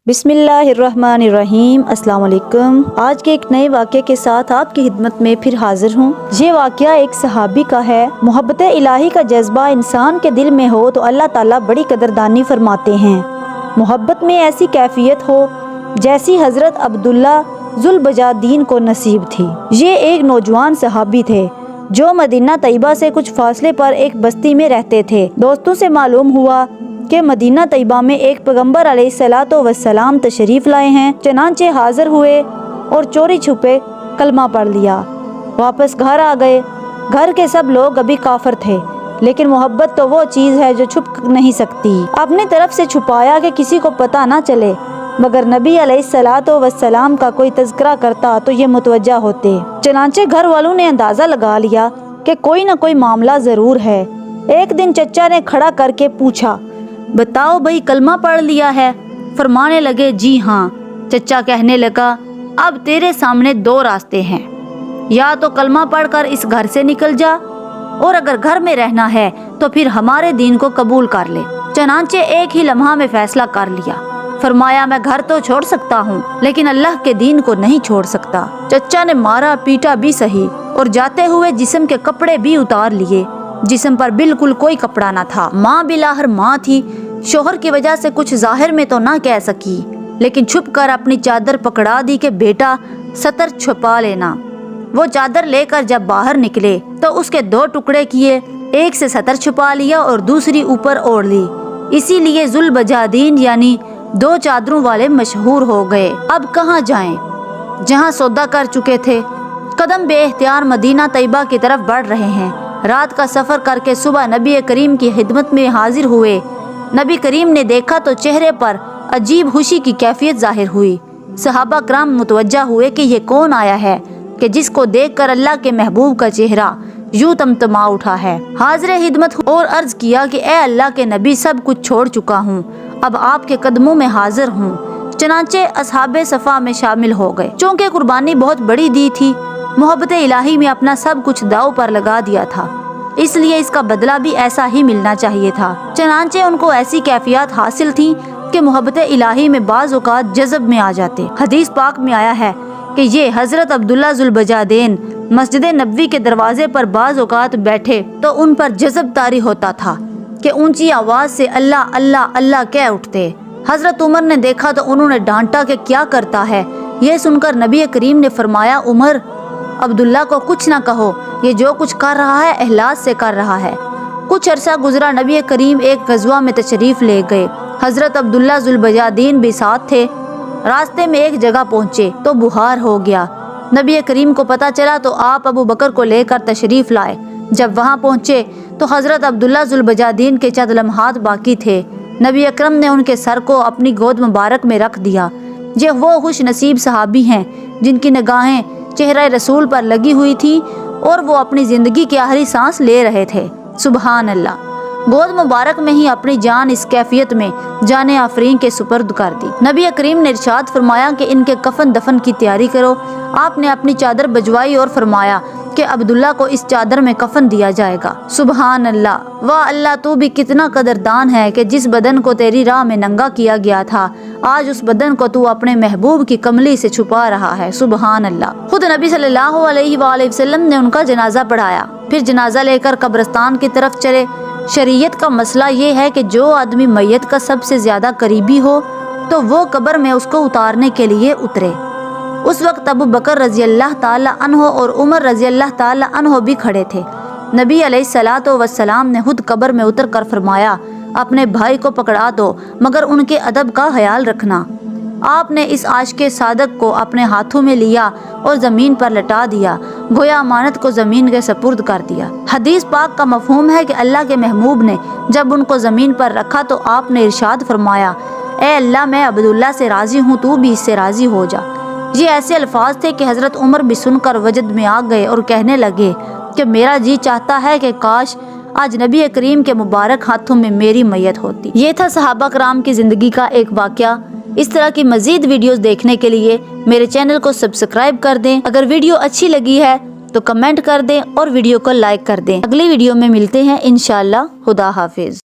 بسم اللہ الرحمن الرحیم۔ السلام علیکم۔ آج کے ایک نئے واقعے کے ساتھ آپ کی خدمت میں پھر حاضر ہوں۔ یہ واقعہ ایک صحابی کا ہے۔ محبت الہی کا جذبہ انسان کے دل میں ہو تو اللہ تعالیٰ بڑی قدردانی فرماتے ہیں۔ محبت میں ایسی کیفیت ہو جیسی حضرت عبداللہ ذوالبجادین کو نصیب تھی۔ یہ ایک نوجوان صحابی تھے جو مدینہ طیبہ سے کچھ فاصلے پر ایک بستی میں رہتے تھے۔ دوستوں سے معلوم ہوا کہ مدینہ طیبہ میں ایک پیغمبر علیہ الصلوۃ والسلام تشریف لائے ہیں، چنانچہ حاضر ہوئے اور چوری چھپے کلمہ پڑھ لیا۔ واپس گھر آ گئے۔ گھر کے سب لوگ ابھی کافر تھے، لیکن محبت تو وہ چیز ہے جو چھپ نہیں سکتی۔ اپنی طرف سے چھپایا کہ کسی کو پتہ نہ چلے، مگر نبی علیہ الصلوۃ والسلام کا کوئی تذکرہ کرتا تو یہ متوجہ ہوتے۔ چنانچہ گھر والوں نے اندازہ لگا لیا کہ کوئی نہ کوئی معاملہ ضرور ہے۔ ایک دن چچا نے کھڑا کر کے پوچھا، بتاؤ بھائی کلمہ پڑھ لیا ہے؟ فرمانے لگے جی ہاں۔ چچا کہنے لگا اب تیرے سامنے دو راستے ہیں، یا تو کلمہ پڑھ کر اس گھر سے نکل جا، اور اگر گھر میں رہنا ہے تو پھر ہمارے دین کو قبول کر لے۔ چنانچہ ایک ہی لمحہ میں فیصلہ کر لیا۔ فرمایا میں گھر تو چھوڑ سکتا ہوں لیکن اللہ کے دین کو نہیں چھوڑ سکتا۔ چچا نے مارا پیٹا بھی سہی اور جاتے ہوئے جسم کے کپڑے بھی اتار لیے۔ جسم پر بالکل کوئی کپڑا نہ تھا۔ ماں بلاہر ماں تھی، شوہر کی وجہ سے کچھ ظاہر میں تو نہ کہہ سکی، لیکن چھپ کر اپنی چادر پکڑا دی کہ بیٹا ستر چھپا لینا۔ وہ چادر لے کر جب باہر نکلے تو اس کے دو ٹکڑے کیے، ایک سے ستر چھپا لیا اور دوسری اوپر اوڑھ لی۔ اسی لیے ذوالبجادین یعنی دو چادروں والے مشہور ہو گئے۔ اب کہاں جائیں؟ جہاں سودا کر چکے تھے۔ قدم بے اختیار مدینہ طیبہ کی طرف بڑھ رہے ہیں۔ رات کا سفر کر کے صبح نبی کریم کی خدمت میں حاضر ہوئے۔ نبی کریم نے دیکھا تو چہرے پر عجیب خوشی کی کیفیت ظاہر ہوئی۔ صحابہ کرام متوجہ ہوئے کہ یہ کون آیا ہے کہ جس کو دیکھ کر اللہ کے محبوب کا چہرہ یوں تمتما اٹھا ہے۔ حاضر خدمت اور عرض کیا کہ اے اللہ کے نبی، سب کچھ چھوڑ چکا ہوں، اب آپ کے قدموں میں حاضر ہوں۔ چنانچہ اصحاب صفا میں شامل ہو گئے۔ چونکہ قربانی بہت بڑی دی تھی، محبت الہی میں اپنا سب کچھ داؤ پر لگا دیا تھا، اس لیے اس کا بدلہ بھی ایسا ہی ملنا چاہیے تھا۔ چنانچہ ان کو ایسی کیفیات حاصل تھی کہ محبت الہی میں بعض اوقات جذب میں آ جاتے۔ حدیث پاک میں آیا ہے کہ یہ حضرت عبداللہ ذوالبجادین مسجد نبوی کے دروازے پر بعض اوقات بیٹھے تو ان پر جذب طاری ہوتا تھا کہ اونچی آواز سے اللہ اللہ اللہ کہہ اٹھتے۔ حضرت عمر نے دیکھا تو انہوں نے ڈانٹا کہ کیا کرتا ہے؟ یہ سن کر نبی کریم نے فرمایا عمر، عبداللہ کو کچھ نہ کہو، یہ جو کچھ کر رہا ہے اخلاص سے کر رہا ہے۔ کچھ عرصہ گزرا، نبی کریم ایک غزوہ میں تشریف لے گئے۔ حضرت عبداللہ ذوالبجادین بھی ساتھ تھے۔ راستے میں ایک جگہ پہنچے تو بخار ہو گیا۔ نبی کریم کو پتہ چلا تو آپ ابو بکر کو لے کر تشریف لائے۔ جب وہاں پہنچے تو حضرت عبداللہ ذوالبجادین کے چند لمحات باقی تھے۔ نبی اکرم نے ان کے سر کو اپنی گود مبارک میں رکھ دیا۔ یہ وہ خوش نصیب صحابی ہیں جن کی نگاہیں چہرہ رسول پر لگی ہوئی تھی اور وہ اپنی زندگی کی آخری سانس لے رہے تھے۔ سبحان اللہ۔ گود مبارک میں ہی اپنی جان اس کیفیت میں جان آفرین کے سپرد کر دی۔ نبی کریم نے ارشاد فرمایا کہ ان کے کفن دفن کی تیاری کرو۔ آپ نے اپنی چادر بجوائی اور فرمایا کہ عبداللہ کو اس چادر میں کفن دیا جائے گا۔ سبحان اللہ۔ واہ اللہ، تو بھی کتنا قدردان ہے کہ جس بدن کو تیری راہ میں ننگا کیا گیا تھا، آج اس بدن کو تو اپنے محبوب کی کملی سے چھپا رہا ہے۔ سبحان اللہ۔ خود نبی صلی اللہ علیہ وآلہ وسلم نے ان کا جنازہ پڑھایا، پھر جنازہ لے کر قبرستان کی طرف چلے۔ شریعت کا مسئلہ یہ ہے کہ جو آدمی میت کا سب سے زیادہ قریبی ہو تو وہ قبر میں اس کو اتارنے کے لیے اترے۔ اس وقت ابو بکر رضی اللہ تعالی عنہ اور عمر رضی اللہ تعالی عنہ بھی کھڑے تھے۔ نبی علیہ الصلوۃ والسلام نے خود قبر میں اتر کر فرمایا اپنے بھائی کو پکڑا دو مگر ان کے ادب کا خیال رکھنا۔ آپ نے اس عاشق صادق کو اپنے ہاتھوں میں لیا اور زمین پر لٹا دیا، گویا امانت کو زمین کے سپرد کر دیا۔ حدیث پاک کا مفہوم ہے کہ اللہ کے محبوب نے جب ان کو زمین پر رکھا تو آپ نے ارشاد فرمایا اے اللہ، میں عبداللہ سے راضی ہوں، تو بھی اس سے راضی ہو جا۔ یہ ایسے الفاظ تھے کہ حضرت عمر بھی سن کر وجد میں آ گئے اور کہنے لگے کہ میرا جی چاہتا ہے کہ کاش آج نبی کریم کے مبارک ہاتھوں میں میری میت ہوتی۔ یہ تھا صحابہ کرام کی زندگی کا ایک واقعہ۔ اس طرح کی مزید ویڈیوز دیکھنے کے لیے میرے چینل کو سبسکرائب کر دیں۔ اگر ویڈیو اچھی لگی ہے تو کمنٹ کر دیں اور ویڈیو کو لائک کر دیں۔ اگلی ویڈیو میں ملتے ہیں انشاءاللہ۔ خدا حافظ۔